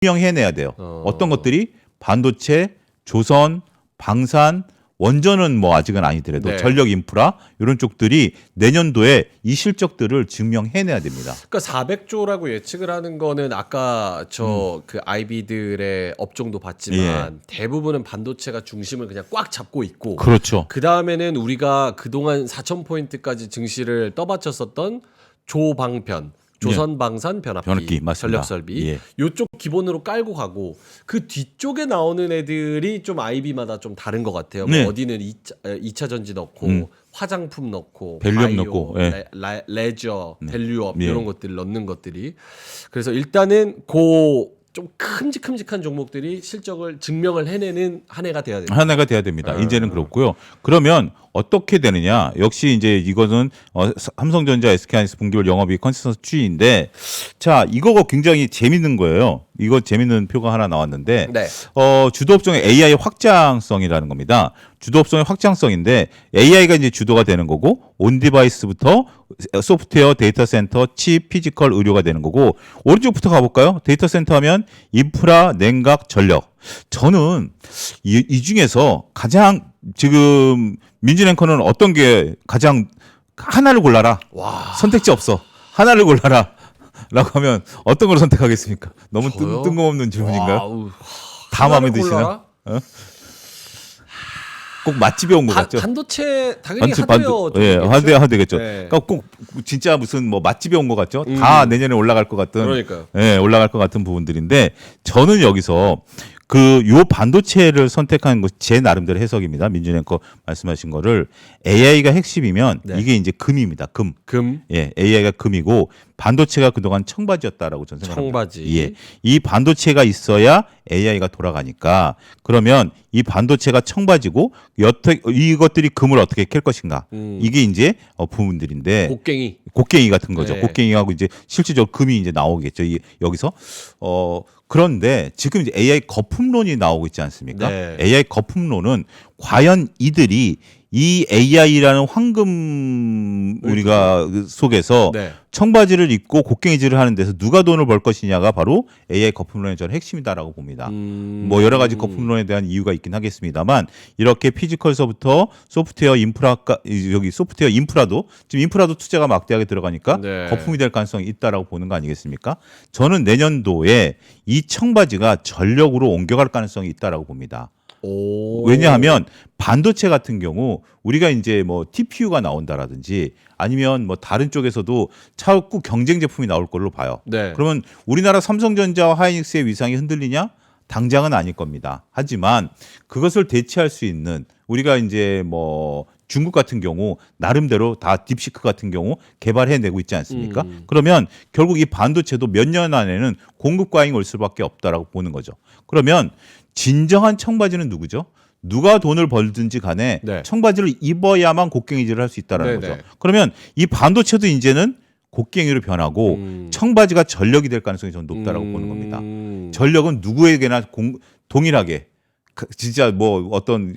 증명해내야 돼요. 어떤 것들이 반도체, 조선, 방산, 원전은 뭐 아직은 아니더라도 네. 전력 인프라 이런 쪽들이 내년도에 이 실적들을 증명해내야 됩니다. 그러니까 400조라고 예측을 하는 거는 아까 저 그 아이비들의 업종도 봤지만 대부분은 반도체가 중심을 그냥 꽉 잡고 있고 그렇죠. 그 다음에는 우리가 그동안 4,000포인트까지 증시를 떠받쳤었던 조방편, 조선방산 변압기, 맞습니다. 전력설비 예. 요쪽 기본으로 깔고 가고 그 뒤쪽에 나오는 애들이 좀 아이비마다 좀 다른 것 같아요. 네. 뭐 어디는 2차 전지 넣고 화장품 넣고 밸류업 바이오, 넣고, 예. 레저, 밸류업 예. 이런 것들 넣는 것들이 그래서 일단은 그 좀 큼직큼직한 종목들이 실적을 증명을 해내는 한 해가 돼야 됩니다. 한 해가 돼야 됩니다. 이제는 그렇고요. 그러면 어떻게 되느냐? 역시 이제 이거는 삼성전자, SK하이닉스 분기별 영업이익 컨센서스 추이인데, 자 이거가 굉장히 재밌는 거예요. 이거 재밌는 표가 하나 나왔는데, 네. 주도업종의 AI 확장성이라는 겁니다. 주도업종의 확장성인데 AI가 이제 주도가 되는 거고 온디바이스부터 소프트웨어, 데이터 센터, 칩, 피지컬, 의료가 되는 거고 오른쪽부터 가볼까요? 데이터 센터 하면 인프라, 냉각, 전력. 저는 이 중에서 가장 지금 민준앵커는 어떤 게 가장 하나를 골라라. 와. 선택지 없어. 하나를 골라라. 라고 하면 어떤 걸 선택하겠습니까? 너무 저요? 뜬금없는 질문인가요? 와우. 다 마음에 하나를 드시나? 골라라? 꼭 맛집에 온 것 같죠? 반도체 당연히 반도- 하드웨어 예, 하드웨어겠죠. 네. 그러니까 꼭 진짜 무슨 뭐 맛집에 온 것 같죠? 다 내년에 올라갈 것 같은, 그러니까요. 예, 올라갈 것 같은 부분들인데 저는 여기서 요 반도체를 선택한 것 제 나름대로 해석입니다. 민준앵커 말씀하신 거를 AI가 핵심이면 네. 이게 이제 금입니다. 금. 금, 예, AI가 금이고 반도체가 그동안 청바지였다라고 저는 생각합니다. 청바지. 예. 이 반도체가 있어야 AI가 돌아가니까 그러면 이 반도체가 청바지고 이것들이 금을 어떻게 캘 것인가. 이게 이제 부분들인데 곡괭이. 곡괭이 같은 거죠. 네. 곡괭이하고 이제 실질적으로 금이 이제 나오겠죠. 여기서 그런데 지금 이제 AI 거품론이 나오고 있지 않습니까? 네. AI 거품론은 과연 이들이 이 AI라는 황금 우리가 속에서 네. 청바지를 입고 곡괭이질을 하는 데서 누가 돈을 벌 것이냐가 바로 AI 거품론의 저는 핵심이다라고 봅니다. 뭐 여러 가지 거품론에 대한 이유가 있긴 하겠습니다만 이렇게 피지컬서부터 소프트웨어 여기 소프트웨어 인프라도 지금 인프라도 투자가 막대하게 들어가니까 네. 거품이 될 가능성이 있다라고 보는 거 아니겠습니까? 저는 내년도에 이 청바지가 전력으로 옮겨갈 가능성이 있다라고 봅니다. 오. 왜냐하면 반도체 같은 경우 우리가 이제 뭐 TPU가 나온다라든지 아니면 뭐 다른 쪽에서도 자꾸 경쟁 제품이 나올 걸로 봐요. 네. 그러면 우리나라 삼성전자와 하이닉스의 위상이 흔들리냐? 당장은 아닐 겁니다. 하지만 그것을 대체할 수 있는 우리가 이제 뭐 중국 같은 경우 나름대로 다 딥시크 같은 경우 개발해내고 있지 않습니까? 그러면 결국 이 반도체도 몇 년 안에는 공급 과잉이 올 수밖에 없다라고 보는 거죠. 그러면 진정한 청바지는 누구죠? 누가 돈을 벌든지 간에 네. 청바지를 입어야만 곡괭이질을 할 수 있다라는 네네. 거죠. 그러면 이 반도체도 이제는 곡괭이로 변하고 청바지가 전력이 될 가능성이 저는 높다라고 보는 겁니다. 전력은 누구에게나 동일하게 진짜 뭐 어떤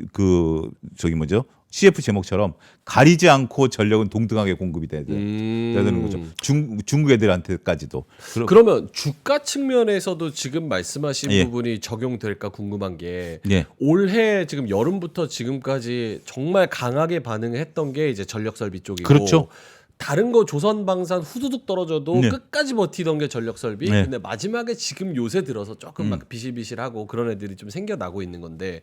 CF 제목처럼 가리지 않고 전력은 동등하게 공급이 돼야 되는 거죠. 중국 애들한테까지도. 그러면 주가 측면에서도 지금 말씀하신 예. 부분이 적용될까 궁금한 게 예. 올해 지금 여름부터 지금까지 정말 강하게 반응했던 게 이제 전력설비 쪽이고 그렇죠. 다른 거 조선방산 후두둑 떨어져도 네. 끝까지 버티던 게 전력설비. 네. 근데 마지막에 지금 요새 들어서 조금 막 비실비실하고 그런 애들이 좀 생겨나고 있는 건데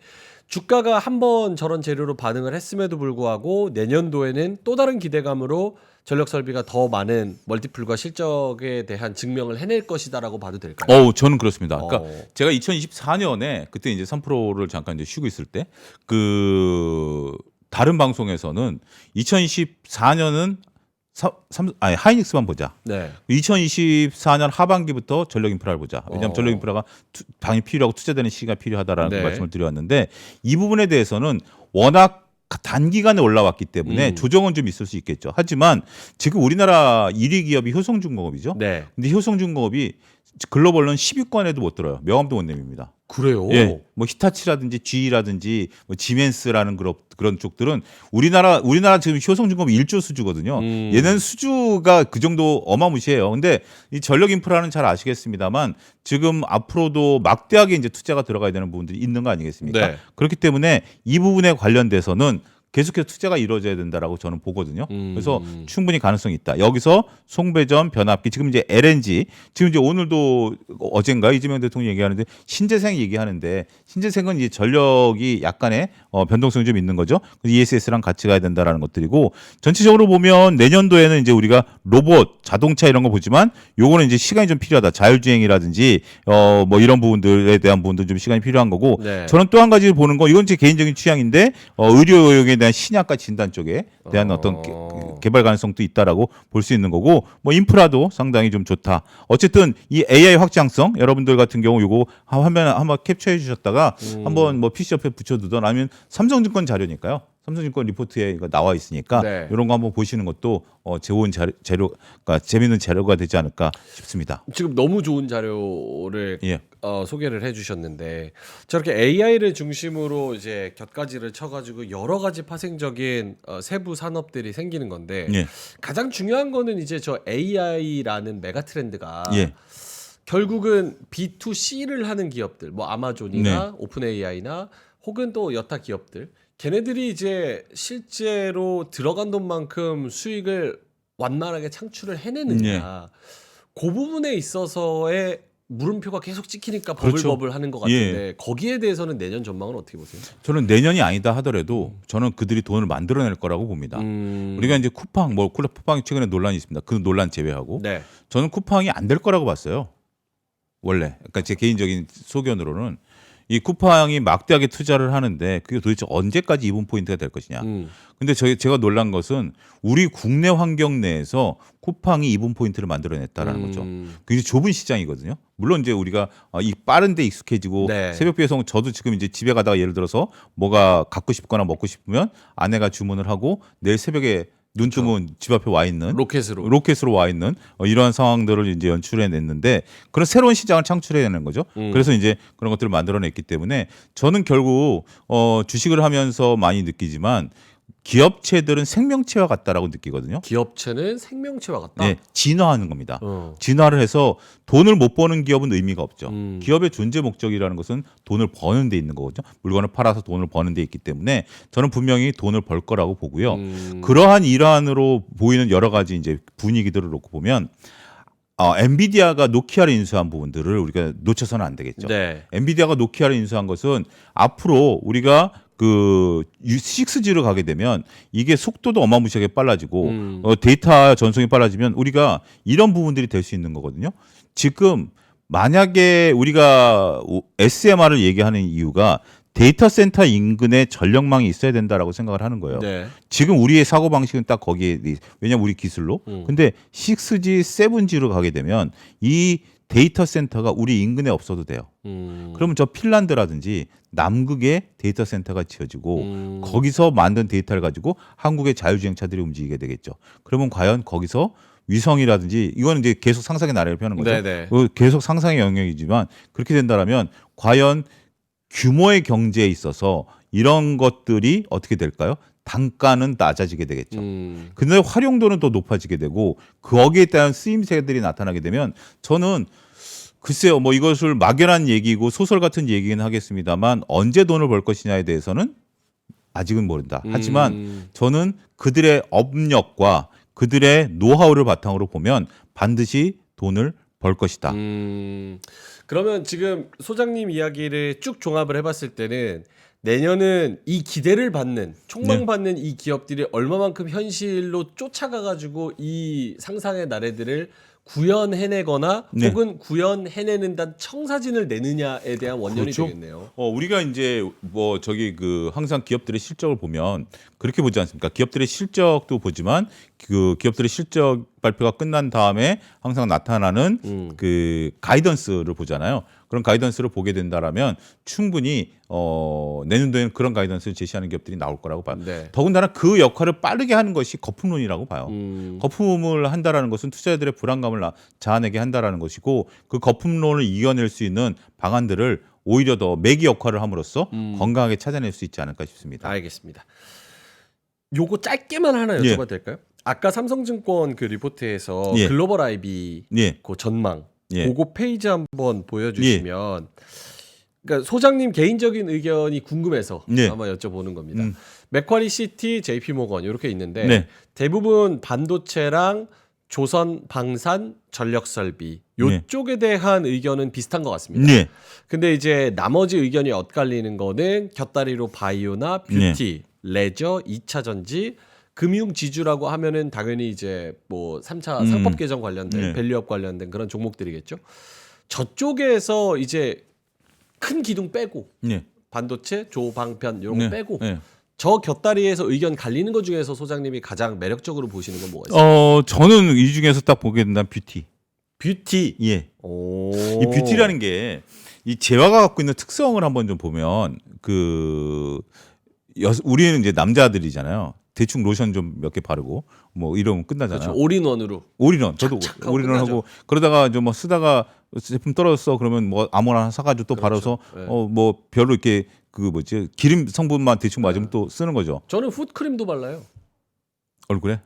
주가가 한번 저런 재료로 반응을 했음에도 불구하고 내년도에는 또 다른 기대감으로 전력설비가 더 많은 멀티플과 실적에 대한 증명을 해낼 것이다라고 봐도 될까요? 저는 그렇습니다. 그러니까 제가 2024년에 그때 이제 3%를 잠깐 이제 쉬고 있을 때 다른 방송에서는 2024년은 하이닉스만 보자. 네. 2024년 하반기부터 전력 인프라를 보자. 왜냐하면 전력 인프라가 당연히 필요하고 투자되는 시기가 필요하다라는 네. 말씀을 드렸는데 이 부분에 대해서는 워낙 단기간에 올라왔기 때문에 조정은 좀 있을 수 있겠죠. 하지만 지금 우리나라 1위 기업이 효성중공업이죠. 네. 근데 효성중공업이 글로벌은 10위권에도 못 들어요. 명함도 못 내밉니다. 그래요. 예, 뭐 히타치라든지 GE라든지 뭐 지멘스라는 그런 쪽들은 우리나라 지금 효성중공업 1조 수주거든요. 얘는 수주가 그 정도 어마무시해요. 근데 이 전력 인프라는 잘 아시겠습니다만 지금 앞으로도 막대하게 이제 투자가 들어가야 되는 부분들이 있는 거 아니겠습니까? 네. 그렇기 때문에 이 부분에 관련돼서는 계속해서 투자가 이루어져야 된다라고 저는 보거든요. 그래서 충분히 가능성이 있다. 여기서 송배전, 변압기, 지금 이제 LNG, 지금 이제 오늘도 어젠가 이재명 대통령이 얘기하는데 신재생 얘기하는데 신재생은 이제 전력이 약간의 변동성이 좀 있는 거죠. ESS랑 같이 가야 된다라는 것들이고 전체적으로 보면 내년도에는 이제 우리가 로봇, 자동차 이런 거 보지만 요거는 이제 시간이 좀 필요하다. 자율주행이라든지 뭐 이런 부분들에 대한 부분도 좀 시간이 필요한 거고 네. 저는 또 한 가지 보는 거 이건 제 개인적인 취향인데 의료용에 대한 신약과 진단 쪽에 대한 어떤 개발 가능성도 있다라고 볼 수 있는 거고 뭐 인프라도 상당히 좀 좋다. 어쨌든 이 AI 확장성 여러분들 같은 경우 요거 화면 한번 캡처해 주셨다가 한번 뭐 PC 옆에 붙여두던 아니면 삼성증권 자료니까요. 삼성증권 리포트에 이거 나와 있으니까 네. 이런 거 한번 보시는 것도 좋은 재료가 재미있는 자료가 되지 않을까 싶습니다. 지금 너무 좋은 자료를 예. 소개를 해주셨는데 저렇게 AI를 중심으로 이제 곁가지를 쳐가지고 여러 가지 파생적인 세부 산업들이 생기는 건데 예. 가장 중요한 거는 이제 저 AI라는 메가 트렌드가 예. 결국은 B2C를 하는 기업들, 뭐 아마존이나 네. 오픈 AI나 혹은 또 여타 기업들, 걔네들이 이제 실제로 들어간 돈만큼 수익을 완만하게 창출을 해내느냐, 그 부분에 있어서의 물음표가 계속 찍히니까 그렇죠. 버블버블 하는 것 같은데 거기에 대해서는 내년 전망은 어떻게 보세요? 저는 내년이 아니다 하더라도 저는 그들이 돈을 만들어낼 거라고 봅니다. 우리가 이제 쿠팡, 뭐 쿠팡이 최근에 논란이 있습니다. 그 논란 제외하고 네. 저는 쿠팡이 안 될 거라고 봤어요. 원래, 그러니까 제 개인적인 소견으로는 이 쿠팡이 막대하게 투자를 하는데 그게 도대체 언제까지 이분 포인트가 될 것이냐. 근데 제가 놀란 것은 우리 국내 환경 내에서 쿠팡이 이분 포인트를 만들어냈다라는 거죠. 굉장히 좁은 시장이거든요. 물론 이제 우리가 이 빠른데 익숙해지고 네. 새벽 배송 저도 지금 이제 집에 가다가 예를 들어서 뭐가 갖고 싶거나 먹고 싶으면 아내가 주문을 하고 내일 새벽에 눈 뜨면 집 앞에 와 있는 로켓으로 와 있는 이러한 상황들을 이제 연출해냈는데 그런 새로운 시장을 창출해내는 거죠. 그래서 이제 그런 것들을 만들어냈기 때문에 저는 결국 주식을 하면서 많이 느끼지만 기업체들은 생명체와 같다라고 느끼거든요. 기업체는 생명체와 같다. 네, 진화하는 겁니다. 진화를 해서 돈을 못 버는 기업은 의미가 없죠. 기업의 존재 목적이라는 것은 돈을 버는 데 있는 거거든요. 물건을 팔아서 돈을 버는 데 있기 때문에 저는 분명히 돈을 벌 거라고 보고요. 그러한 일환으로 보이는 여러 가지 이제 분위기들을 놓고 보면 엔비디아가 노키아를 인수한 부분들을 우리가 놓쳐서는 안 되겠죠. 네. 엔비디아가 노키아를 인수한 것은 앞으로 우리가 그 6G로 가게 되면 이게 속도도 어마무시하게 빨라지고 데이터 전송이 빨라지면 우리가 이런 부분들이 될 수 있는 거거든요. 지금 만약에 우리가 SMR을 얘기하는 이유가 데이터 센터 인근에 전력망이 있어야 된다라고 생각을 하는 거예요. 네. 지금 우리의 사고 방식은 딱 거기에 왜냐면 우리 기술로. 근데 6G, 7G로 가게 되면 이 데이터 센터가 우리 인근에 없어도 돼요. 그러면 저 핀란드라든지 남극에 데이터 센터가 지어지고 거기서 만든 데이터를 가지고 한국의 자율주행차들이 움직이게 되겠죠. 그러면 과연 거기서 위성이라든지 이거는 이제 계속 상상의 나래를 펴는 거죠. 네네. 계속 상상의 영역이지만 그렇게 된다면 과연 규모의 경제에 있어서 이런 것들이 어떻게 될까요? 단가는 낮아지게 되겠죠. 근데 활용도는 더 높아지게 되고 거기에 따른 쓰임새들이 나타나게 되면 저는 글쎄요, 뭐 이것을 막연한 얘기고 소설 같은 얘기는 하겠습니다만 언제 돈을 벌 것이냐에 대해서는 아직은 모른다. 하지만 저는 그들의 업력과 그들의 노하우를 바탕으로 보면 반드시 돈을 벌 것이다. 그러면 지금 소장님 이야기를 쭉 종합을 해봤을 때는 내년은 이 기대를 받는 촉망받는 이 기업들이 얼마만큼 현실로 쫓아가가지고 이 상상의 나래들을 구현해내거나 혹은 구현해내는 단 청사진을 내느냐에 대한 원년이 그렇죠. 되겠네요. 우리가 이제 뭐 저기 그 항상 기업들의 실적을 보면 그렇게 보지 않습니까? 기업들의 실적도 보지만 그 기업들의 실적 발표가 끝난 다음에 항상 나타나는 그 가이던스를 보잖아요. 그런 가이던스를 보게 된다라면 충분히 내년도에는 그런 가이던스를 제시하는 기업들이 나올 거라고 봐요. 네. 더군다나 그 역할을 빠르게 하는 것이 거품론이라고 봐요. 거품을 한다라는 것은 투자자들의 불안감을 자아내게 한다라는 것이고 그 거품론을 이겨낼 수 있는 방안들을 오히려 더 매기 역할을 함으로써 건강하게 찾아낼 수 있지 않을까 싶습니다. 알겠습니다. 요거 짧게만 하나 예. 여쭤봐도 될까요? 아까 삼성증권 그 리포트에서 예. 글로벌 IB 예. 그 전망 예. 그거 페이지 한번 보여주시면 그러니까 소장님 개인적인 의견이 궁금해서 예. 아마 여쭤보는 겁니다. 맥쿼리 시티, JP 모건 이렇게 있는데 네. 대부분 반도체랑 조선, 방산, 전력 설비 요쪽에 대한 의견은 비슷한 것 같습니다. 네. 근데 이제 나머지 의견이 엇갈리는 거는 곁다리로 바이오나 뷰티, 레저, 2차 전지, 금융 지주라고 하면은 당연히 이제 뭐 3차 상법 개정 관련된 네. 밸류업 관련된 그런 종목들이겠죠. 저쪽에서 이제 큰 기둥 빼고 네. 반도체, 조방편 이런 거 네. 빼고 네. 저 곁다리에서 의견 갈리는 것 중에서 소장님이 가장 매력적으로 보시는 건 뭐가 있어요? 저는 이 중에서 딱 보게 된다면 뷰티. 뷰티. 예. 오. 이 뷰티라는 게 이 재화가 갖고 있는 특성을 한번 좀 보면 우리는 이제 남자들이잖아요. 대충 로션 좀 몇 개 바르고 뭐 이러면 끝나잖아요. 그렇죠. 올인원으로. 올인원 저도 착착 하고 올인원 하고 그러다가 좀 뭐 쓰다가 제품 떨어졌어 그러면 뭐 아무나 하나 사가지고 또 그렇죠. 바르서 네. 뭐 별로 이렇게 그 뭐지 기름 성분만 대충 맞으면 또 쓰는 거죠. 저는 풋크림도 발라요. 얼굴에?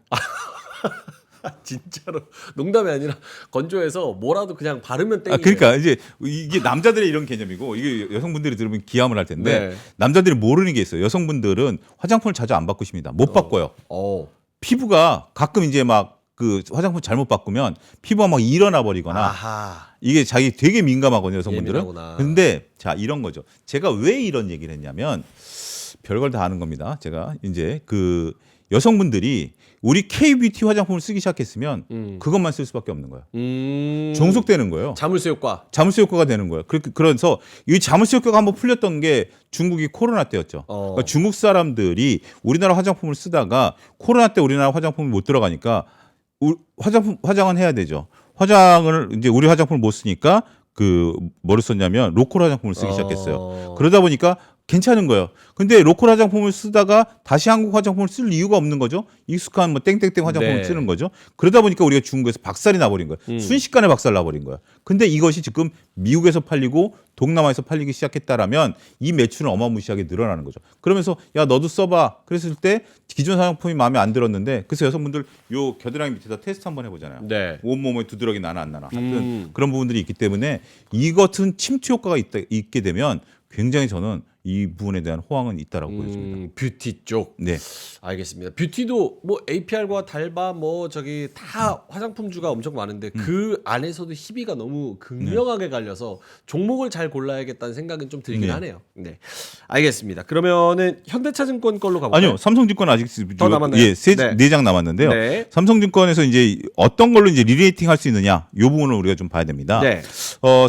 진짜로 농담이 아니라 건조해서 뭐라도 그냥 바르면 땡기네. 그러니까 이제 이게 남자들의 이런 개념이고 이게 여성분들이 들으면 기함을 할 텐데 네. 남자들이 모르는 게 있어요. 여성분들은 화장품을 자주 안 바꾸십니다. 못 바꿔요. 피부가 가끔 이제 막 그 화장품 잘못 바꾸면 피부가 막 일어나 버리거나 아하. 이게 자기 되게 민감하거든요, 여성분들은. 예민하구나. 근데 자, 이런 거죠. 제가 왜 이런 얘기를 했냐면 별걸 다 아는 겁니다. 제가 이제 그 여성분들이 우리 K-뷰티 화장품을 쓰기 시작했으면 그것만 쓸 수밖에 없는 거예요. 종속되는 거예요. 자물쇠 효과. 자물쇠 효과가 되는 거예요. 그래서 이 자물쇠 효과가 한번 풀렸던 게 중국이 코로나 때였죠. 그러니까 중국 사람들이 우리나라 화장품을 쓰다가 코로나 때 우리나라 화장품이 못 들어가니까 화장은 해야 되죠. 화장을 이제 우리 화장품을 못 쓰니까 뭐를 썼냐면 로컬 화장품을 쓰기 시작했어요. 그러다 보니까 괜찮은 거예요. 근데 로컬 화장품을 쓰다가 다시 한국 화장품을 쓸 이유가 없는 거죠. 익숙한 뭐 땡땡땡 화장품을 네. 쓰는 거죠. 그러다 보니까 우리가 중국에서 박살이 나버린 거예요. 순식간에 박살 나버린 거예요. 근데 이것이 지금 미국에서 팔리고 동남아에서 팔리기 시작했다라면 이 매출은 어마무시하게 늘어나는 거죠. 그러면서 야 너도 써봐. 그랬을 때 기존 화장품이 마음에 안 들었는데 그래서 여성분들 요 겨드랑이 밑에다 테스트 한번 해보잖아요. 네. 온몸에 두드러기 나나 안 나나. 하여튼 그런 부분들이 있기 때문에 이것은 침투 효과가 있게 되면 굉장히 저는 이 부분에 대한 호황은 있다라고 보여집니다. 뷰티 쪽. 네. 알겠습니다. 뷰티도 뭐 APR과 달바 뭐 저기 다 화장품주가 엄청 많은데 그 안에서도 희비가 너무 극명하게 갈려서 종목을 잘 골라야겠다는 생각은 좀 들긴 네. 하네요. 네. 알겠습니다. 그러면은 현대차증권 걸로 가볼까요? 아니요, 삼성증권 아직 더 남았나요? 예, 네. 네 장 남았는데요. 네. 삼성증권에서 이제 어떤 걸로 이제 리레이팅 할 수 있느냐, 이 부분을 우리가 좀 봐야 됩니다. 네.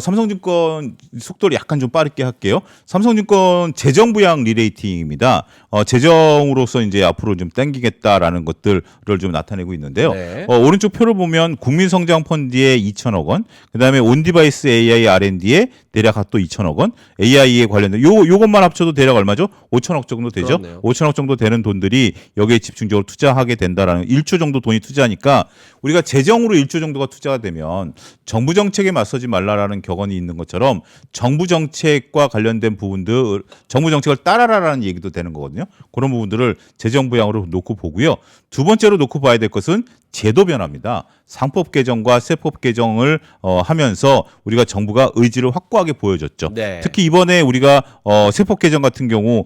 삼성증권 속도를 약간 좀 빠르게 할게요. 삼성증권 재정 부양 리레이팅입니다. 재정으로서 이제 앞으로 좀 땡기겠다라는 것들을 좀 나타내고 있는데요. 네. 오른쪽 표를 보면 국민성장 펀드에 2천억 원, 그다음에 온디바이스 AI R&D에 대략 또 2천억 원, AI에 관련된 요것만 합쳐도 대략 얼마죠? 5천억 정도 되죠. 그렇네요. 5천억 정도 되는 돈들이 여기에 집중적으로 투자하게 된다라는 1조 정도 돈이 투자하니까 우리가 재정으로 1조 정도가 투자가 되면 정부 정책에 맞서지 말라라는 격언이 있는 것처럼 정부 정책과 관련된 부분들, 정부 정책을 따라라라는 얘기도 되는 거거든요. 그런 부분들을 재정 부양으로 놓고 보고요. 두 번째로 놓고 봐야 될 것은 제도 변화입니다. 상법 개정과 세법 개정을 하면서 우리가 정부가 의지를 확고하게 보여줬죠. 네. 특히 이번에 우리가 세법 개정 같은 경우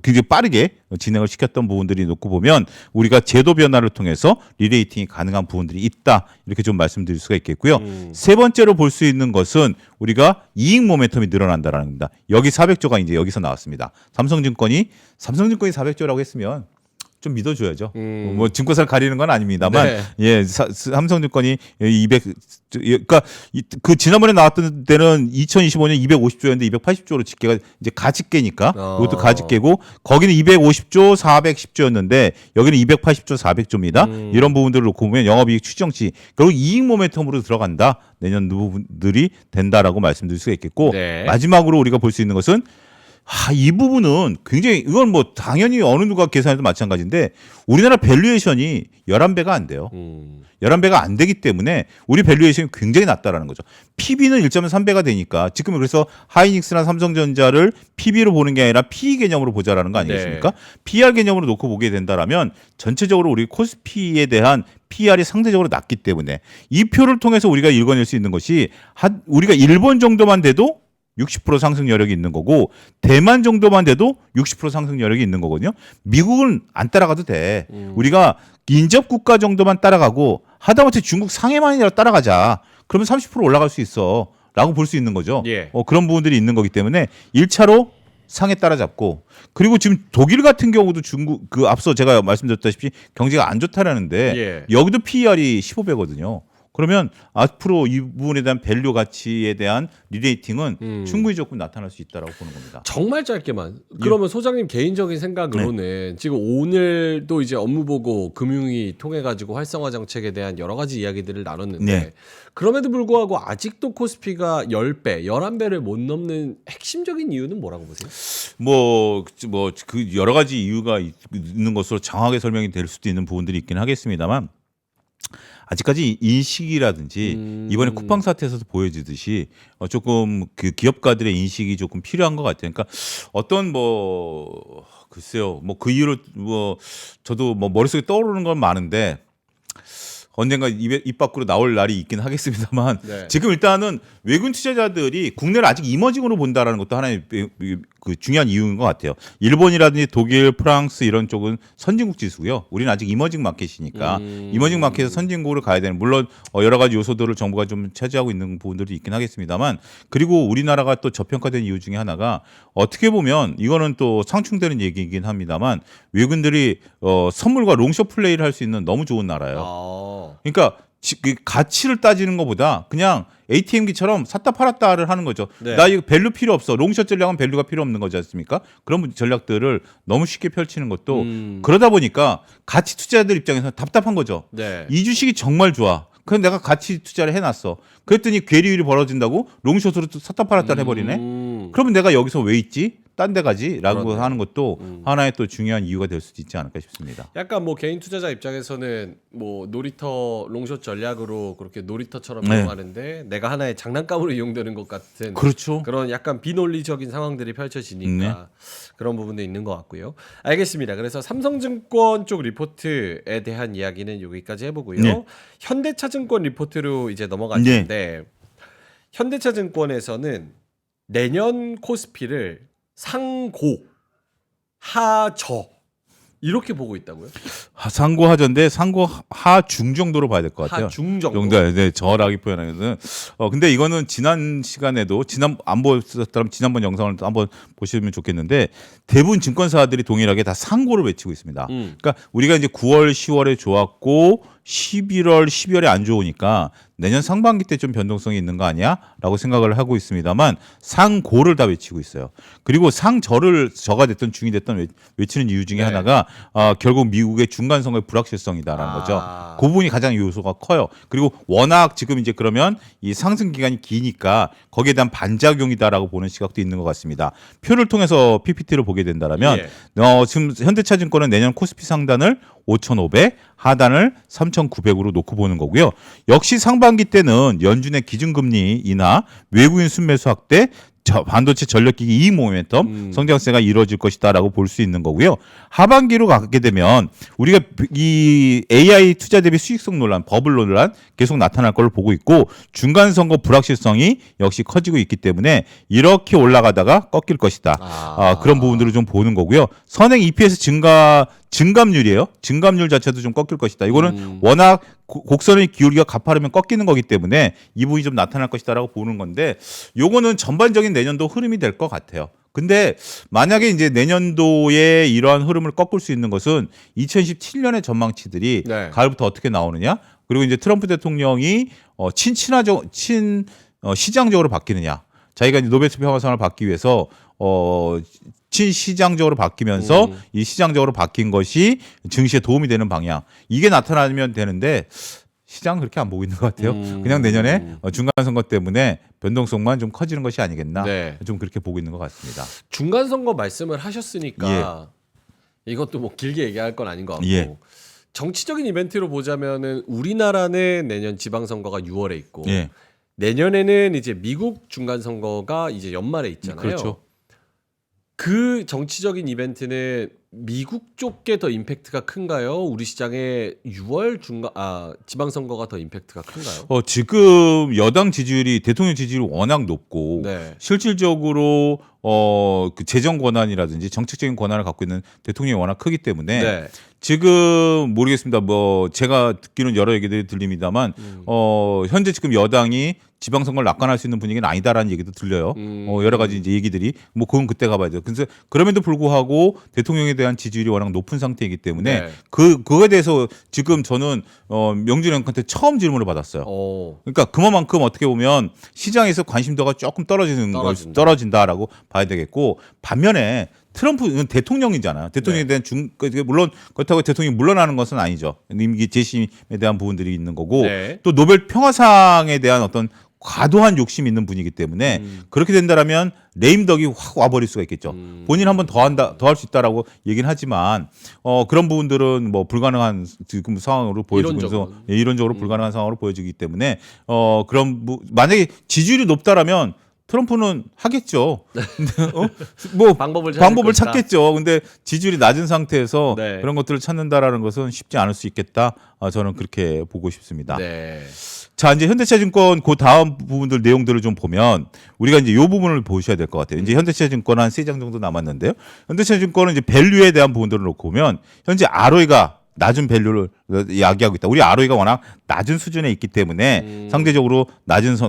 굉장히 빠르게 진행을 시켰던 부분들이 놓고 보면 우리가 제도 변화를 통해서 리레이팅이 가능한 부분들이 있다. 이렇게 좀 말씀드릴 수가 있겠고요. 세 번째로 볼 수 있는 것은 우리가 이익 모멘텀이 늘어난다라는 겁니다. 여기 400조가 이제 여기서 나왔습니다. 삼성증권이 400조라고 했으면 좀 믿어줘야죠. 뭐 증권사를 가리는 건 아닙니다만, 네. 예, 삼성증권이 200, 그러니까 그 지난번에 나왔던 때는 2025년 250조였는데 280조로 집계가 이제 가집계니까 이것도 가집계고 거기는 250조, 410조였는데 여기는 280조, 400조입니다. 이런 부분들을 놓고 보면 영업이익 추정치 결국 이익 모멘텀으로 들어간다. 내년 부분들이 된다라고 말씀드릴 수가 있겠고 네. 마지막으로 우리가 볼 수 있는 것은 이 부분은 굉장히 이건 뭐 당연히 어느 누가 계산해도 마찬가지인데 우리나라 밸류에이션이 11배가 안 돼요. 11배가 안 되기 때문에 우리 밸류에이션이 굉장히 낮다라는 거죠. PB는 1.3배가 되니까 지금 그래서 하이닉스나 삼성전자를 PB로 보는 게 아니라 PE 개념으로 보자라는 거 아니겠습니까? 네. PR 개념으로 놓고 보게 된다라면 전체적으로 우리 코스피에 대한 PR이 상대적으로 낮기 때문에 이 표를 통해서 우리가 읽어낼 수 있는 것이 우리가 일본 정도만 돼도 60% 상승 여력이 있는 거고 대만 정도만 돼도 60% 상승 여력이 있는 거거든요. 미국은 안 따라가도 돼. 우리가 인접 국가 정도만 따라가고 하다못해 중국 상해만이라도 따라가자. 그러면 30% 올라갈 수 있어. 라고 볼 수 있는 거죠. 예. 그런 부분들이 있는 거기 때문에 1차로 상해 따라잡고 그리고 지금 독일 같은 경우도 중국 그 앞서 제가 말씀드렸다시피 경제가 안 좋다라는데 예. 여기도 PER이 15배거든요. 그러면 앞으로 이 부분에 대한 밸류 가치에 대한 리레이팅은 충분히 조금 나타날 수 있다라고 보는 겁니다. 정말 짧게만. 그러면 소장님 개인적인 생각으로는 지금 오늘도 이제 업무 보고 금융위 통해 가지고 활성화 정책에 대한 여러 가지 이야기들을 나눴는데 네. 그럼에도 불구하고 아직도 코스피가 10배, 11배를 못 넘는 핵심적인 이유는 뭐라고 보세요? 뭐 그 여러 가지 이유가 있는 것으로 장하게 설명이 될 수도 있는 부분들이 있긴 하겠습니다만 아직까지 인식이라든지 이번에 쿠팡 사태에서도 보여지듯이 조금 그 기업가들의 인식이 조금 필요한 것 같아요. 그러니까 어떤 뭐 글쎄요, 뭐 그 이유로 뭐 저도 뭐 머릿속에 떠오르는 건 많은데 언젠가 입 밖으로 나올 날이 있긴 하겠습니다만 네. 지금 일단은 외국인 투자자들이 국내를 아직 이머징으로 본다라는 것도 하나의 그 중요한 이유인 것 같아요. 일본이라든지 독일, 프랑스 이런 쪽은 선진국 지수고요. 우리는 아직 이머징 마켓이니까 이머징 마켓에서 선진국으로 가야 되는 물론 여러 가지 요소들을 정부가 좀 차지하고 있는 부분들이 있긴 하겠습니다만 그리고 우리나라가 또 저평가된 이유 중에 하나가 어떻게 보면 이거는 또 상충되는 얘기이긴 합니다만 외국인들이 선물과 롱숏 플레이를 할 수 있는 너무 좋은 나라예요. 그러니까 그 가치를 따지는 것보다 그냥 ATM기처럼 샀다 팔았다를 하는 거죠. 네. 나 이거 밸류 필요 없어. 롱숏 전략은 밸류가 필요 없는 거지 않습니까? 그런 전략들을 너무 쉽게 펼치는 것도 그러다 보니까 가치 투자자들 입장에서는 답답한 거죠. 네. 이 주식이 정말 좋아. 그럼 내가 가치 투자를 해놨어. 그랬더니 괴리율이 벌어진다고 롱숏으로 또 샀다 팔았다 해버리네. 그러면 내가 여기서 왜 있지? 딴 데 가지라고 그러네요. 하는 것도 하나의 또 중요한 이유가 될 수도 있지 않을까 싶습니다. 약간 뭐 개인 투자자 입장에서는 뭐 놀이터 롱숏 전략으로 그렇게 놀이터처럼 네. 이용하는데 내가 하나의 장난감으로 이용되는 것 같은 그렇죠. 그런 약간 비논리적인 상황들이 펼쳐지니까 그런 부분도 있는 것 같고요. 알겠습니다. 그래서 삼성증권 쪽 리포트에 대한 이야기는 여기까지 해보고요. 네. 현대차증권 리포트로 이제 넘어갈 텐데 현대차증권에서는 내년 코스피를 상고 하저 이렇게 보고 있다고요? 상고 하전데 상고 하중 정도로 봐야 될 것 같아요. 하중 정도. 네, 저라기 표현하기는. 근데 이거는 지난 시간에도 안 보셨다면 지난번 영상을 한번 보시면 좋겠는데 대부분 증권사들이 동일하게 다 상고를 외치고 있습니다. 그러니까 우리가 이제 9월, 10월에 좋았고 11월, 12월에 안 좋으니까 내년 상반기 때 좀 변동성이 있는 거 아니야?라고 생각을 하고 있습니다만 상고를 다 외치고 있어요. 그리고 저가 됐던 중이 됐던 외치는 이유 중에 하나가 결국 미국의 중간 선거의 불확실성이다라는 거죠. 그 부분이 가장 요소가 커요. 그리고 워낙 지금 이제 그러면 이 상승 기간이 기니까 거기에 대한 반작용이다라고 보는 시각도 있는 것 같습니다. 표를 통해서 PPT를 보게 된다라면 지금 현대차증권은 내년 코스피 상단을 5,500, 하단을 3,900으로 놓고 보는 거고요. 역시 상반기 때는 연준의 기준금리 인하, 외국인 순매수 확대, 반도체 전력기기 이익 모멘텀 성장세가 이루어질 것이다라고 볼 수 있는 거고요. 하반기로 가게 되면 우리가 이 AI 투자 대비 수익성 논란, 버블 논란 계속 나타날 걸로 보고 있고 중간 선거 불확실성이 역시 커지고 있기 때문에 이렇게 올라가다가 꺾일 것이다. 그런 부분들을 좀 보는 거고요. 선행 EPS 증감률이에요. 증감률 자체도 좀 꺾일 것이다. 이거는 워낙 곡선의 기울기가 가파르면 꺾이는 거기 때문에 이 부분이 좀 나타날 것이다라고 보는 건데 요거는 전반적인 내년도 흐름이 될 것 같아요. 근데 만약에 이제 내년도에 이러한 흐름을 꺾을 수 있는 것은 2017년의 전망치들이 네. 가을부터 어떻게 나오느냐, 그리고 이제 트럼프 대통령이 시장적으로 바뀌느냐. 자기가 이제 노벨 평화상을 받기 위해서 친시장적으로 바뀌면서 이 시장적으로 바뀐 것이 증시에 도움이 되는 방향. 이게 나타나면 되는데 시장은 그렇게 안 보고 있는 것 같아요. 그냥 내년에 중간 선거 때문에 변동성만 좀 커지는 것이 아니겠나. 네. 좀 그렇게 보고 있는 것 같습니다. 중간 선거 말씀을 하셨으니까 이것도 뭐 길게 얘기할 건 아닌 것 같고 예. 정치적인 이벤트로 보자면은 우리나라는 내년 지방선거가 6월에 있고 예. 내년에는 이제 미국 중간 선거가 이제 연말에 있잖아요. 그렇죠. 그 정치적인 이벤트는 미국 쪽에 더 임팩트가 큰가요? 우리 시장에 6월 지방선거가 더 임팩트가 큰가요? 지금 여당 지지율이 대통령 지지율이 워낙 높고 네. 실질적으로 그 재정 권한이라든지 정책적인 권한을 갖고 있는 대통령이 워낙 크기 때문에 네. 지금 모르겠습니다. 뭐 제가 듣기는 여러 얘기들이 들립니다만 현재 지금 여당이 지방선거를 낙관할 수 있는 분위기는 아니다라는 얘기도 들려요. 여러 가지 이제 얘기들이 뭐 그건 그때 가봐야 돼요. 그래서 그럼에도 불구하고 대통령에 대한 지지율이 워낙 높은 상태이기 때문에 네. 그거에 대해서 지금 저는 명준이 형한테 처음 질문을 받았어요. 그러니까 그만큼 어떻게 보면 시장에서 관심도가 조금 떨어진다라고 봐야 되겠고, 반면에 트럼프는 대통령이잖아요. 대통령에 대한 물론 그렇다고 대통령이 물러나는 것은 아니죠. 임기 재심에 대한 부분들이 있는 거고 네. 또 노벨 평화상에 대한 어떤 과도한 욕심이 있는 분이기 때문에 그렇게 된다라면 레임덕이 확 와버릴 수가 있겠죠. 본인 한번 더 할 수 있다라고 얘기는 하지만 그런 부분들은 뭐 불가능한 지금 상황으로 보여지면서 이론적으로 불가능한 상황으로 보여지기 때문에 만약에 지지율이 높다라면 트럼프는 하겠죠. 뭐 방법을 찾겠죠. 근데 지지율이 낮은 상태에서 네. 그런 것들을 찾는다라는 것은 쉽지 않을 수 있겠다. 저는 그렇게 보고 싶습니다. 네. 자, 이제 현대차증권 그 다음 부분들 내용들을 좀 보면 우리가 이제 이 부분을 보셔야 될 것 같아요. 이제 현대차증권 한 3장 정도 남았는데요. 현대차증권은 이제 밸류에 대한 부분들을 놓고 보면 현재 ROE가 낮은 밸류를 이야기하고 있다. 우리 ROE가 워낙 낮은 수준에 있기 때문에 상대적으로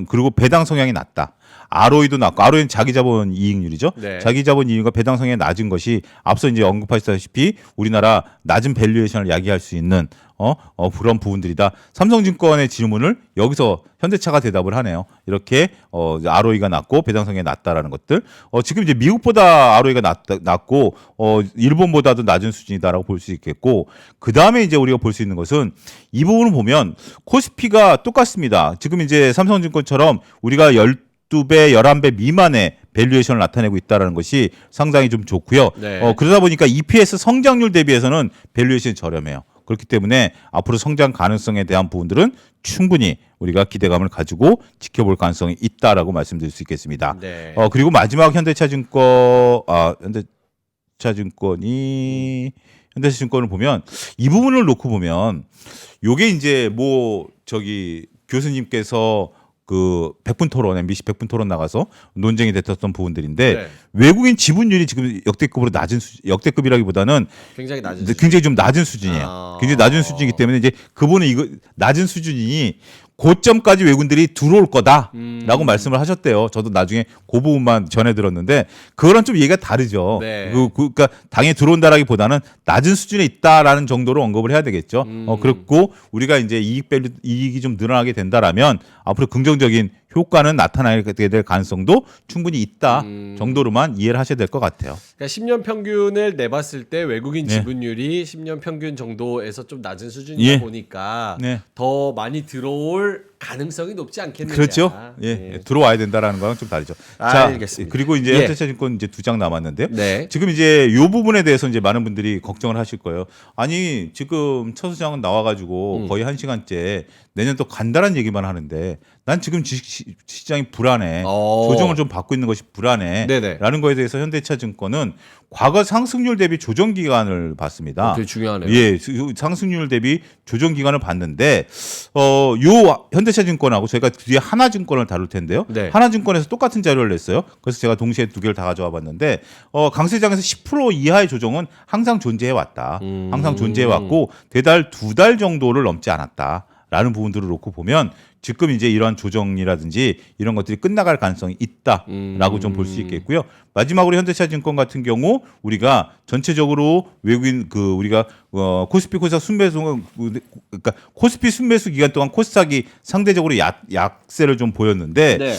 그리고 배당 성향이 낮다. ROE도 낮고, ROE는 자기 자본 이익률이죠. 네. 자기 자본 이익과 배당 성향이 낮은 것이 앞서 이제 언급하셨다시피 우리나라 낮은 밸류에이션을 야기할 수 있는 그런 부분들이다. 삼성증권의 질문을 여기서 현대차가 대답을 하네요. 이렇게 ROE가 낮고 배당 성향이 낮다라는 것들. 지금 이제 미국보다 ROE가 낮고 일본보다도 낮은 수준이다라고 볼 수 있겠고, 그 다음에 이제 우리가 볼 수 있는 것은 이 부분을 보면 코스피가 똑같습니다. 지금 이제 삼성증권처럼 우리가 12배, 11배 미만의 밸류에이션을 나타내고 있다는 것이 상당히 좀 좋고요. 네. 그러다 보니까 EPS 성장률 대비해서는 밸류에이션이 저렴해요. 그렇기 때문에 앞으로 성장 가능성에 대한 부분들은 충분히 우리가 기대감을 가지고 지켜볼 가능성이 있다라고 말씀드릴 수 있겠습니다. 네. 그리고 마지막 현대차증권을 보면 이 부분을 놓고 보면 요게 이제 교수님께서 그 100분 토론, MBC 100분 토론 나가서 논쟁이 됐었던 부분들인데 네. 외국인 지분율이 지금 역대급으로 역대급이라기보다는 굉장히 좀 낮은 수준이에요. 굉장히 낮은 수준이기 때문에 이제 그분은 이거 낮은 수준이 고점까지 외국인들이 들어올 거다라고 말씀을 하셨대요. 저도 나중에 그 부분만 전해 들었는데 그거랑 좀 얘기가 다르죠. 네. 그러니까 당연히 들어온다라기보다는 낮은 수준에 있다라는 정도로 언급을 해야 되겠죠. 그렇고 우리가 이제 이익이 좀 늘어나게 된다라면 앞으로 긍정적인 효과는 나타나게 될 가능성도 충분히 있다 정도로만 이해를 하셔야 될 것 같아요. 그러니까 10년 평균을 내봤을 때 외국인 네. 지분율이 10년 평균 정도에서 좀 낮은 수준이다 예. 보니까 네. 더 많이 들어올 가능성이 높지 않겠느냐. 그렇죠. 예. 들어와야 된다라는 거랑 좀 다르죠. 자, 알겠습니다. 그리고 이제 예. 현대차증권 이제 2장 남았는데요. 네. 지금 이제 이 부분에 대해서 이제 많은 분들이 걱정을 하실 거예요. 아니 지금 첫 수장은 나와가지고 거의 1시간째 내년 또 간다는 얘기만 하는데 난 지금 시장이 불안해. 조정을 좀 받고 있는 것이 불안해. 네네. 라는 거에 대해서 현대차증권은 과거 상승률 대비 조정 기간을 봤습니다. 되게 중요하네요. 예, 상승률 대비 조정 기간을 봤는데 요 현대차증권하고 저희가 뒤에 하나증권을 다룰 텐데요. 네. 하나증권에서 똑같은 자료를 냈어요. 그래서 제가 동시에 두 개를 다 가져와 봤는데 강세장에서 10% 이하의 조정은 항상 존재해 왔다. 항상 존재해 왔고 대달 2달 정도를 넘지 않았다. 있다라는 부분들을 놓고 보면 지금 이제 이러한 조정이라든지 이런 것들이 끝나갈 가능성이 있다라고 좀 볼 수 있겠고요. 마지막으로 현대차증권 같은 경우 우리가 전체적으로 외국인 우리가 코스피 코스닥 순매수 그러니까 코스피 순매수 기간 동안 코스닥이 상대적으로 약세를 좀 보였는데 네.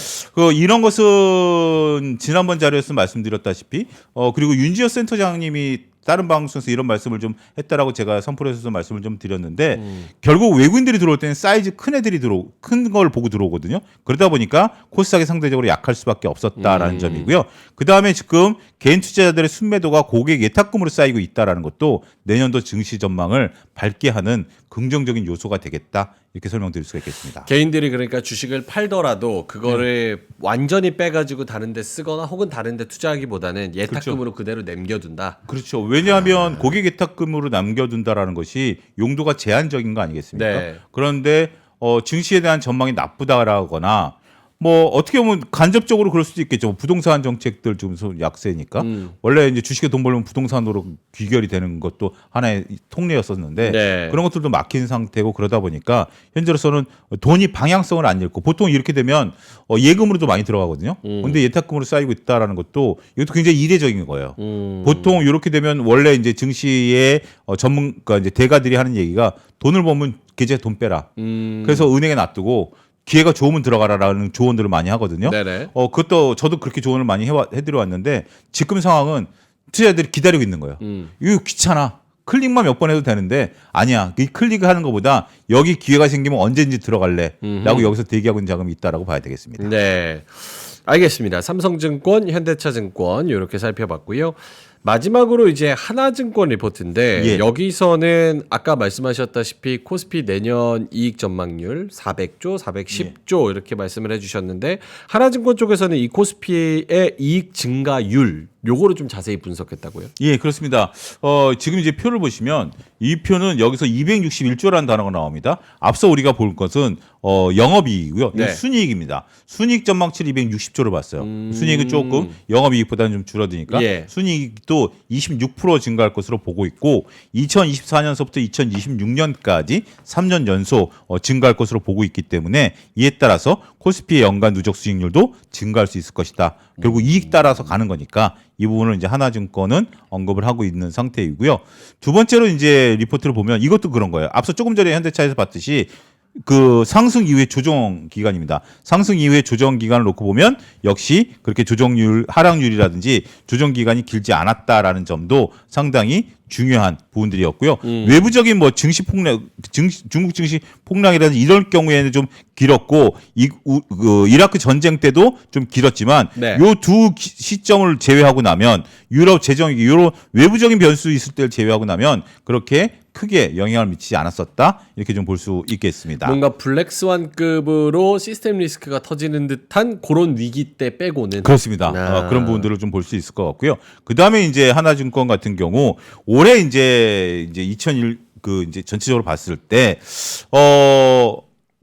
이런 것은 지난번 자료에서 말씀드렸다시피 그리고 윤지호 센터장님이 다른 방송에서 이런 말씀을 좀 했다라고 제가 선풀에서 말씀을 좀 드렸는데 결국 외국인들이 들어올 때는 사이즈 큰 애들이 큰 걸 보고 들어오거든요. 그러다 보니까 코스닥이 상대적으로 약할 수밖에 없었다라는 점이고요. 그 다음에 지금 개인 투자자들의 순매도가 고객 예탁금으로 쌓이고 있다라는 것도 내년도 증시 전망을 밝게 하는 긍정적인 요소가 되겠다. 이렇게 설명드릴 수가 있겠습니다. 개인들이 그러니까 주식을 팔더라도 그거를 완전히 빼가지고 다른 데 쓰거나 혹은 다른 데 투자하기보다는 예탁금으로 그대로 남겨둔다. 그렇죠. 왜냐하면 고객 예탁금으로 남겨둔다라는 것이 용도가 제한적인 거 아니겠습니까? 네. 그런데 증시에 대한 전망이 나쁘다라거나 뭐 어떻게 보면 간접적으로 그럴 수도 있겠죠. 부동산 정책들 좀 약세니까 원래 이제 주식에 돈 벌면 부동산으로 귀결이 되는 것도 하나의 통례였었는데 네. 그런 것들도 막힌 상태고 그러다 보니까 현재로서는 돈이 방향성을 안 잃고 보통 이렇게 되면 예금으로도 많이 들어가거든요. 근데 예탁금으로 쌓이고 있다라는 것도 이것도 굉장히 이례적인 거예요. 보통 이렇게 되면 원래 이제 증시의 전문가 이제 대가들이 하는 얘기가 돈을 벌면 계좌에 돈 빼라. 그래서 은행에 놔두고 기회가 좋으면 들어가라라는 조언들을 많이 하거든요. 네네. 그것도 저도 그렇게 조언을 많이 해드려 왔는데 지금 상황은 투자자들이 기다리고 있는 거예요. 이거 귀찮아. 클릭만 몇 번 해도 되는데 아니야. 이 클릭하는 것보다 여기 기회가 생기면 언제든지 들어갈래라고 여기서 대기하고 있는 자금이 있다라고 봐야 되겠습니다. 네. 알겠습니다. 삼성증권, 현대차증권 이렇게 살펴봤고요. 마지막으로 이제 하나증권 리포트인데 예. 여기서는 아까 말씀하셨다시피 코스피 내년 이익 전망률 400조, 410조 이렇게 말씀을 해주셨는데 하나증권 쪽에서는 이 코스피의 이익 증가율 요거를 좀 자세히 분석했다고요? 예, 그렇습니다. 지금 이제 표를 보시면 이 표는 여기서 261조라는 단어가 나옵니다. 앞서 우리가 볼 것은 영업이익이고요. 네. 이건 순이익입니다. 순이익 전망치를 260조를 봤어요. 순이익은 조금 영업이익보다는 좀 줄어드니까 예. 순이익도 26% 증가할 것으로 보고 있고 2024년서부터 2026년까지 3년 연속 증가할 것으로 보고 있기 때문에 이에 따라서 코스피의 연간 누적 수익률도 증가할 수 있을 것이다. 결국 이익 따라서 가는 거니까 이 부분을 이제 하나증권은 언급을 하고 있는 상태이고요. 두 번째로 이제 리포트를 보면 이것도 그런 거예요. 앞서 조금 전에 현대차에서 봤듯이 그 상승 이후의 조정 기간입니다. 상승 이후의 조정 기간을 놓고 보면 역시 그렇게 조정률 하락률이라든지 조정 기간이 길지 않았다라는 점도 상당히 중요한 부분들이었고요. 외부적인 뭐 증시 폭락, 중국 증시 폭락이라든지 이럴 경우에는 좀 길었고 이라크 전쟁 때도 좀 길었지만 네. 요 두 시점을 제외하고 나면 유럽 재정위기 이런 외부적인 변수 있을 때를 제외하고 나면 그렇게 크게 영향을 미치지 않았었다 이렇게 좀 볼 수 있겠습니다. 뭔가 블랙스완급으로 시스템 리스크가 터지는 듯한 그런 위기 때 빼고는 그렇습니다. 그런 부분들을 좀 볼 수 있을 것 같고요. 그 다음에 이제 하나증권 같은 경우 올해 이제 2001 이제 전체적으로 봤을 때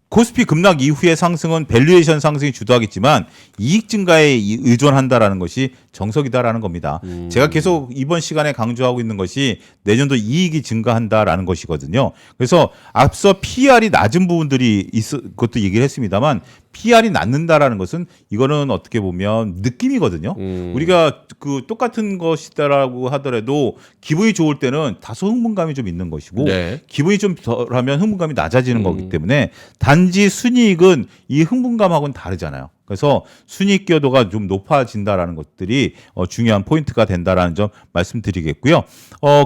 코스피 급락 이후의 상승은 밸류에이션 상승이 주도하겠지만 이익 증가에 의존한다라는 것이 정석이다라는 겁니다. 제가 계속 이번 시간에 강조하고 있는 것이 내년도 이익이 증가한다라는 것이거든요. 그래서 앞서 PR이 낮은 부분들이 그것도 얘기를 했습니다만 PR이 낮는다라는 것은 이거는 어떻게 보면 느낌이거든요. 우리가 그 똑같은 것이다라고 하더라도 기분이 좋을 때는 다소 흥분감이 좀 있는 것이고 네. 기분이 좀 덜하면 흥분감이 낮아지는 거기 때문에 단지 순이익은 이 흥분감하고는 다르잖아요. 그래서 순이익 기여도가 좀 높아진다라는 것들이 중요한 포인트가 된다라는 점 말씀드리겠고요.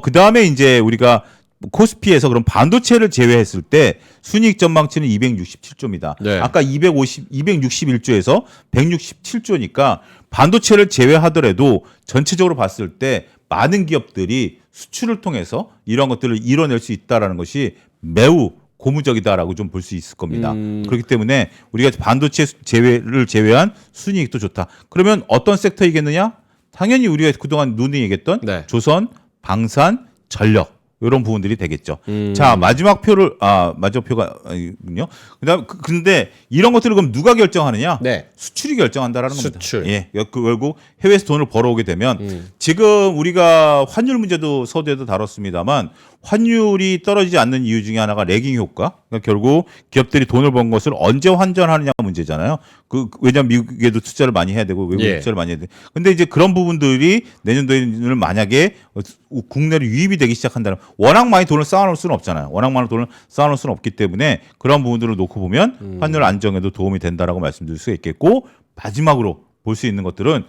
그 다음에 이제 우리가 코스피에서 그럼 반도체를 제외했을 때 순이익 전망치는 267조입니다. 네. 아까 261조에서 167조니까 반도체를 제외하더라도 전체적으로 봤을 때 많은 기업들이 수출을 통해서 이런 것들을 이뤄낼 수 있다라는 것이 매우 고무적이다라고 좀 볼 수 있을 겁니다. 그렇기 때문에 우리가 반도체 제외를 제외한 순이익도 좋다. 그러면 어떤 섹터이겠느냐? 당연히 우리가 그동안 눈이 얘기했던 네. 조선, 방산, 전력 이런 부분들이 되겠죠. 자, 마지막 표가 아니군요. 그다음 근데 이런 것들을 그럼 누가 결정하느냐? 네. 수출이 결정한다라는 수출. 겁니다. 예, 결국 해외에서 돈을 벌어오게 되면 지금 우리가 환율 문제도 서두에도 다뤘습니다만 환율이 떨어지지 않는 이유 중에 하나가 레깅 효과. 그러니까 결국 기업들이 돈을 번 것을 언제 환전하느냐 문제잖아요. 왜냐하면 미국에도 투자를 많이 해야 되고 외국에 예. 투자를 많이 해야 돼. 근데 이제 그런 부분들이 내년도에는 만약에 국내로 유입이 되기 시작한다면 워낙 많이 돈을 쌓아놓을 수는 없잖아요. 워낙 많은 돈을 쌓아놓을 수는 없기 때문에 그런 부분들을 놓고 보면 환율 안정에도 도움이 된다라고 말씀드릴 수 있겠고, 마지막으로 볼 수 있는 것들은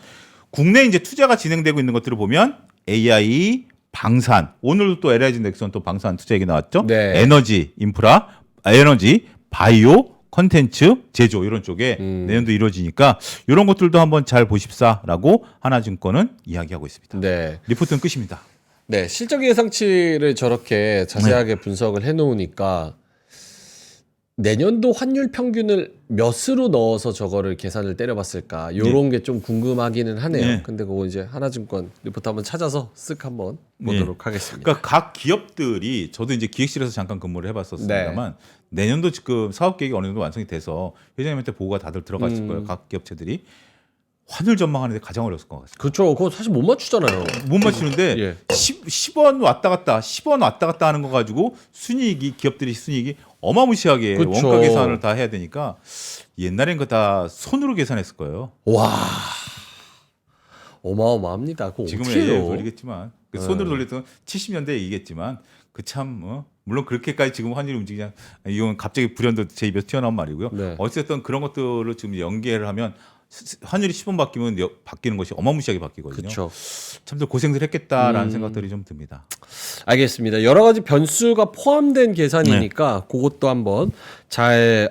국내 이제 투자가 진행되고 있는 것들을 보면 AI, 방산, 오늘도 또 LIG 넥슨 또 방산 투자 얘기 나왔죠. 네. 에너지, 인프라, 에너지, 바이오, 컨텐츠, 제조 이런 쪽에 내년도 이루어지니까 이런 것들도 한번 잘 보십사라고 하나증권은 이야기하고 있습니다. 네. 리포트는 끝입니다. 네, 실적 예상치를 저렇게 자세하게 분석을 해놓으니까 내년도 환율 평균을 몇으로 넣어서 저거를 계산을 때려봤을까 요런 게 좀 궁금하기는 하네요. 네. 근데 그거 이제 하나증권 리포트 한번 찾아서 쓱 한번 보도록 하겠습니다. 그러니까 각 기업들이 저도 이제 기획실에서 잠깐 근무를 해봤었습니다만 내년도 지금 사업 계획이 어느 정도 완성이 돼서 회장님한테 보고가 다들 들어갔을 거예요. 각 기업체들이 환율 전망하는데 가장 어려웠을 것 같습니다. 그렇죠. 그거 사실 못 맞추잖아요. 못 맞추는데 예. 10원 왔다 갔다 10원 왔다 갔다 하는 거 가지고 순이익이 기업들이 순이익이 어마무시하게 그쵸. 원가 계산을 다 해야 되니까 옛날엔 그거 다 손으로 계산했을 거예요. 와, 어마어마합니다. 그거 지금은 어떻게 AI 해요? 돌리겠지만 그 손으로 돌렸던 70년대 얘기겠지만 그 참 물론 그렇게까지 지금 환율이 움직이냐 이건 갑자기 불현듯 제 입에서 튀어나온 말이고요. 네. 어쨌든 그런 것들을 지금 연계를 하면 환율이 10원 바뀌면 바뀌는 것이 어마무시하게 바뀌거든요. 그렇죠. 참들 고생들 했겠다라는 생각들이 좀 듭니다. 알겠습니다. 여러 가지 변수가 포함된 계산이니까 그것도 한번 잘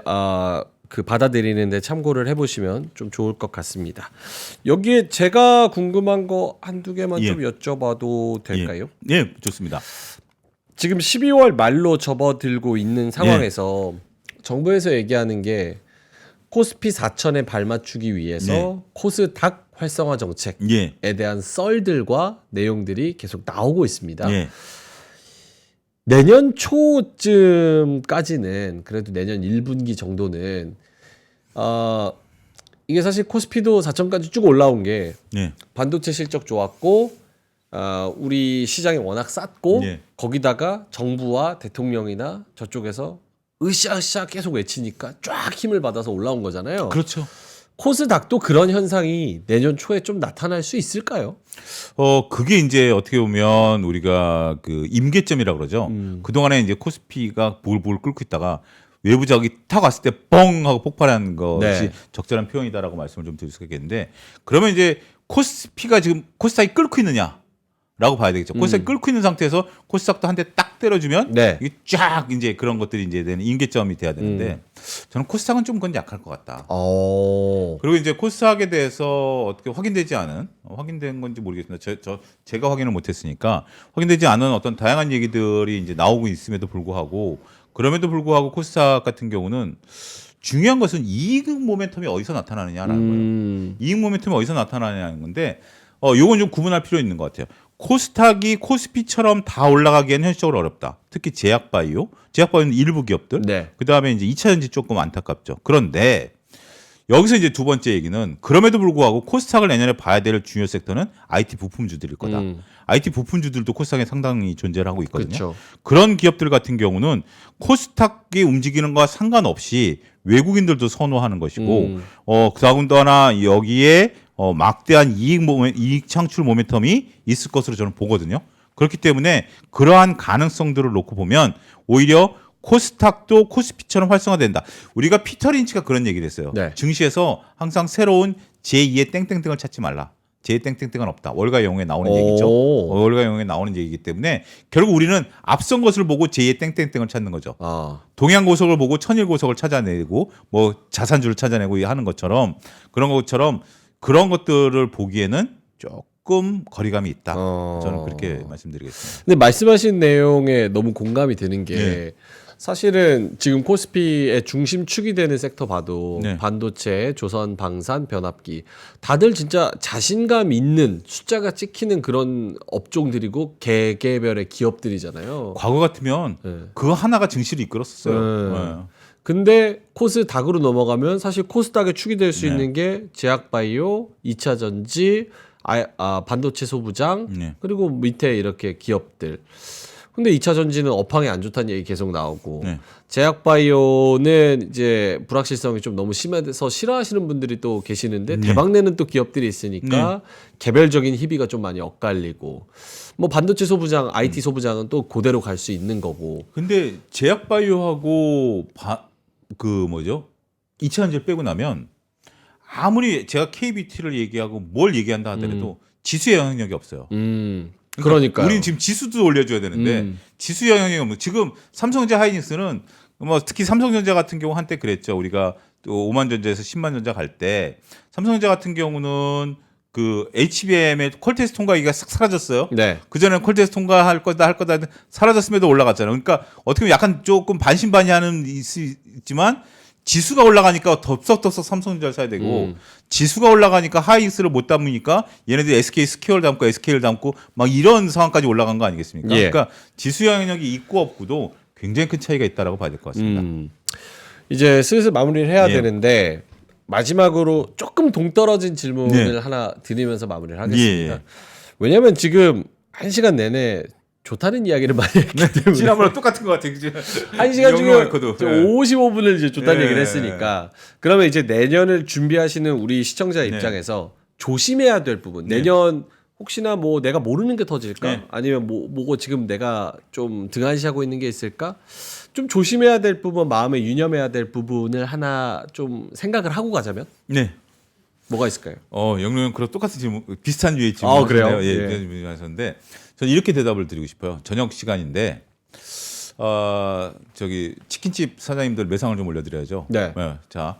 그 받아들이는데 참고를 해보시면 좀 좋을 것 같습니다. 여기에 제가 궁금한 거 한두 개만 예. 좀 여쭤봐도 될까요? 예, 좋습니다. 지금 12월 말로 접어들고 있는 상황에서 정부에서 얘기하는 게 코스피 4천에 발맞추기 위해서 코스닥 활성화 정책에 예, 대한 썰들과 내용들이 계속 나오고 있습니다. 예, 내년 초쯤까지는 그래도 내년 1분기 정도는 이게 사실 코스피도 4천까지 쭉 올라온 게 예, 반도체 실적 좋았고 우리 시장이 워낙 쌌고 예. 거기다가 정부와 대통령이나 저쪽에서 으쌰으쌰 계속 외치니까 쫙 힘을 받아서 올라온 거잖아요. 그렇죠. 코스닥도 그런 현상이 내년 초에 좀 나타날 수 있을까요? 그게 이제 어떻게 보면 우리가 그 임계점이라고 그러죠. 그동안에 이제 코스피가 볼볼 끓고 있다가 외부 자극이 탁 왔을 때 뻥 하고 폭발한 것이 네. 적절한 표현이다라고 말씀을 좀 드릴 수 있겠는데, 그러면 이제 코스피가 지금 코스닥이 끓고 있느냐라고 봐야 되겠죠. 코스닥이 끓고 있는 상태에서 코스닥도 한 대 딱 때려주면 네. 이게 쫙 이제 그런 것들이 이제 되는 임계점이 돼야 되는데 저는 코스닥은 좀 그건 약할 것 같다. 그리고 이제 코스닥에 대해서 어떻게 확인되지 않은 확인된 건지 모르겠습니다. 제가 확인을 못했으니까 확인되지 않은 어떤 다양한 얘기들이 이제 나오고 있음에도 불구하고 그럼에도 불구하고 코스닥 같은 경우는 중요한 것은 이익 모멘텀이 어디서 나타나느냐라는 거예요. 이익 모멘텀이 어디서 나타나냐는 건데 요건 좀 구분할 필요 있는 것 같아요. 코스닥이 코스피처럼 다 올라가기에는 현실적으로 어렵다. 특히 제약바이오는 일부 기업들. 네. 그다음에 이제 2차전지 조금 안타깝죠. 그런데 여기서 이제 두 번째 얘기는 그럼에도 불구하고 코스닥을 내년에 봐야 될 중요 섹터는 IT 부품주들일 거다. IT 부품주들도 코스닥에 상당히 존재를 하고 있거든요. 그렇죠. 그런 기업들 같은 경우는 코스닥이 움직이는 것과 상관없이 외국인들도 선호하는 것이고 더군다나 여기에 막대한 이익 창출 모멘텀이 있을 것으로 저는 보거든요. 그렇기 때문에 그러한 가능성들을 놓고 보면 오히려 코스닥도 코스피처럼 활성화된다. 우리가 피터 린치가 그런 얘기를 했어요. 네. 증시에서 항상 새로운 제2의 땡땡땡을 찾지 말라. 제2의 땡땡땡은 없다. 월가 영웅에 나오는 얘기죠. 월가 영웅에 나오는 얘기이기 때문에 결국 우리는 앞선 것을 보고 제2의 땡땡땡을 찾는 거죠. 동양 고석을 보고 천일 고석을 찾아내고 뭐 자산주를 찾아내고 하는 것처럼 그런 것들을 보기에는 조금 거리감이 있다. 저는 그렇게 말씀드리겠습니다. 근데 말씀하신 내용에 너무 공감이 되는 게 네. 사실은 지금 코스피의 중심축이 되는 섹터 봐도 네. 반도체, 조선, 방산, 변압기 다들 진짜 자신감 있는 숫자가 찍히는 그런 업종들이고 개개별의 기업들이잖아요. 과거 같으면 네. 그 하나가 증시를 이끌었었어요. 네. 네. 근데 코스닥으로 넘어가면 사실 코스닥에 축이 될 수 네. 있는 게 제약바이오, 2차 전지, 반도체 소부장 네. 그리고 밑에 이렇게 기업들. 근데 2차 전지는 업황이 안 좋다는 얘기 계속 나오고 네. 제약바이오는 이제 불확실성이 좀 너무 심해서 싫어하시는 분들이 또 계시는데 대박내는 또 기업들이 있으니까 개별적인 희비가 좀 많이 엇갈리고 뭐 반도체 소부장, IT 소부장은 또 그대로 갈 수 있는 거고. 근데 제약바이오하고 그 뭐죠? 2차 전지를 빼고 나면 아무리 제가 KBT를 얘기하고 뭘 얘기한다 하더라도 지수의 영향력이 없어요. 그러니까요. 우리는 지금 지수도 올려줘야 되는데 지수 영향이 없는. 지금 삼성전자 하이닉스는 뭐 특히 삼성전자 같은 경우 한때 그랬죠. 우리가 또 5만 전자에서 10만 전자 갈 때 삼성전자 같은 경우는 그 HBM의 퀄테스트 통과기가 싹 사라졌어요. 네. 그 전에는 퀄테스트 통과할 거다 사라졌음에도 올라갔잖아요. 그러니까 어떻게 보면 약간 조금 반신반의하는 있지만 지수가 올라가니까 덥석덥석 삼성전자를 사야 되고 지수가 올라가니까 하이닉스를 못 담으니까 얘네들이 SK 스퀘어를 담고 SK를 담고 막 이런 상황까지 올라간 거 아니겠습니까? 예. 그러니까 지수 영향력이 있고 없고도 굉장히 큰 차이가 있다라고 봐야 될 것 같습니다. 이제 슬슬 마무리를 해야 예. 되는데 마지막으로 조금 동떨어진 질문을 네. 하나 드리면서 마무리를 하겠습니다. 예. 왜냐하면 지금 1시간 내내 좋다는 이야기를 많이 했기 때문에 지난번에 똑같은 것 같아요. 1시간 중에 영롱했거든. 55분을 이제 좋다는 예. 얘기를 했으니까 그러면 이제 내년을 준비하시는 우리 시청자 입장에서 조심해야 될 부분 내년 혹시나 뭐 내가 모르는 게 터질까 네. 아니면 뭐고 지금 내가 좀 등한시하고 있는 게 있을까 좀 조심해야 될 부분 마음에 유념해야 될 부분을 하나 좀 생각을 하고 가자면 네. 뭐가 있을까요? 영롱 그런 똑같은 질문, 비슷한 류의 질문. 아, 그래요? 예, 예. 비슷한 질문을 하셨는데 저는 이렇게 대답을 드리고 싶어요. 저녁 시간인데 저기 치킨집 사장님들 매상을 좀 올려드려야죠. 네. 자,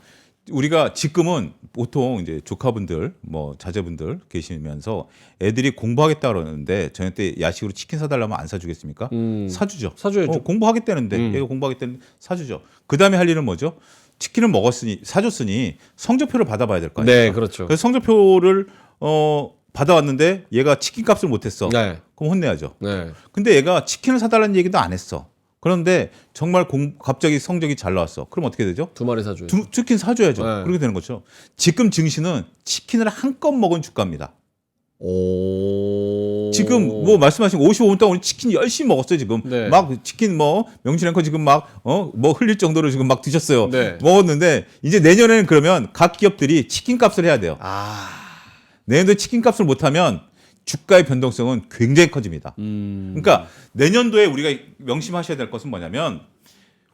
우리가 지금은 보통 이제 조카분들, 뭐 자제분들 계시면서 애들이 공부하겠다 그러는데 저녁 때 야식으로 치킨 사달라면 안 사주겠습니까? 사주죠. 사줘야죠. 공부하겠다는데 얘가 공부하겠다는데 사주죠. 그 다음에 할 일은 뭐죠? 치킨을 먹었으니 사줬으니 성적표를 받아봐야 될 거 아니에요. 네, 그렇죠. 그래서 성적표를 받아왔는데 얘가 치킨 값을 못했어. 네. 그럼 혼내야죠. 네. 근데 얘가 치킨을 사달라는 얘기도 안 했어. 그런데 정말 갑자기 성적이 잘 나왔어. 그럼 어떻게 되죠? 2마리 사줘요. 치킨 사줘야죠. 네. 그렇게 되는 거죠. 지금 증시는 치킨을 한껏 먹은 주가입니다. 오. 지금 뭐 말씀하신 55분 동안 우리 치킨 열심히 먹었어요. 지금 네. 막 치킨 뭐 명신 앵커 지금 막 뭐 흘릴 정도로 지금 막 드셨어요. 네. 먹었는데 이제 내년에는 그러면 각 기업들이 치킨 값을 해야 돼요. 내년도에 치킨 값을 못하면 주가의 변동성은 굉장히 커집니다. 그러니까 내년도에 우리가 명심하셔야 될 것은 뭐냐면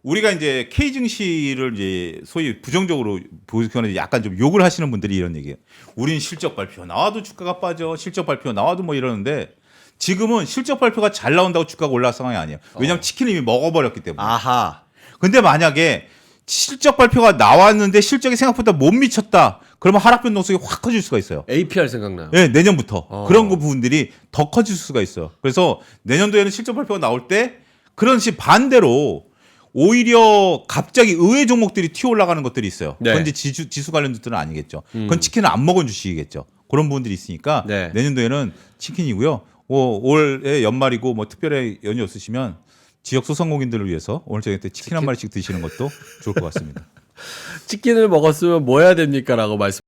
우리가 이제 K 증시를 이제 소위 부정적으로 보시거나 약간 좀 욕을 하시는 분들이 이런 얘기예요. 우린 실적 발표 나와도 주가가 빠져. 실적 발표 나와도 뭐 이러는데 지금은 실적 발표가 잘 나온다고 주가가 올라갈 상황이 아니에요. 왜냐하면 치킨을 이미 먹어버렸기 때문에. 아하. 근데 만약에 실적 발표가 나왔는데 실적이 생각보다 못 미쳤다. 그러면 하락 변동성이 확 커질 수가 있어요. APR 생각나요. 네, 내년부터 그런 거 부분들이 더 커질 수가 있어요. 그래서 내년도에는 실적 발표가 나올 때 그런 식 반대로 오히려 갑자기 의외 종목들이 튀어 올라가는 것들이 있어요. 네. 그건 이제 지수 관련 주들은 아니겠죠. 그건 치킨을 안 먹은 주식이겠죠. 그런 부분들이 있으니까 네. 내년도에는 치킨이고요. 올해 연말이고 뭐 특별히 연휴 없으시면 지역 소상공인들을 위해서 오늘 저녁 때 치킨 한 마리씩 드시는 것도 좋을 것 같습니다. 치킨을 먹었으면 뭐 해야 됩니까? 라고 말씀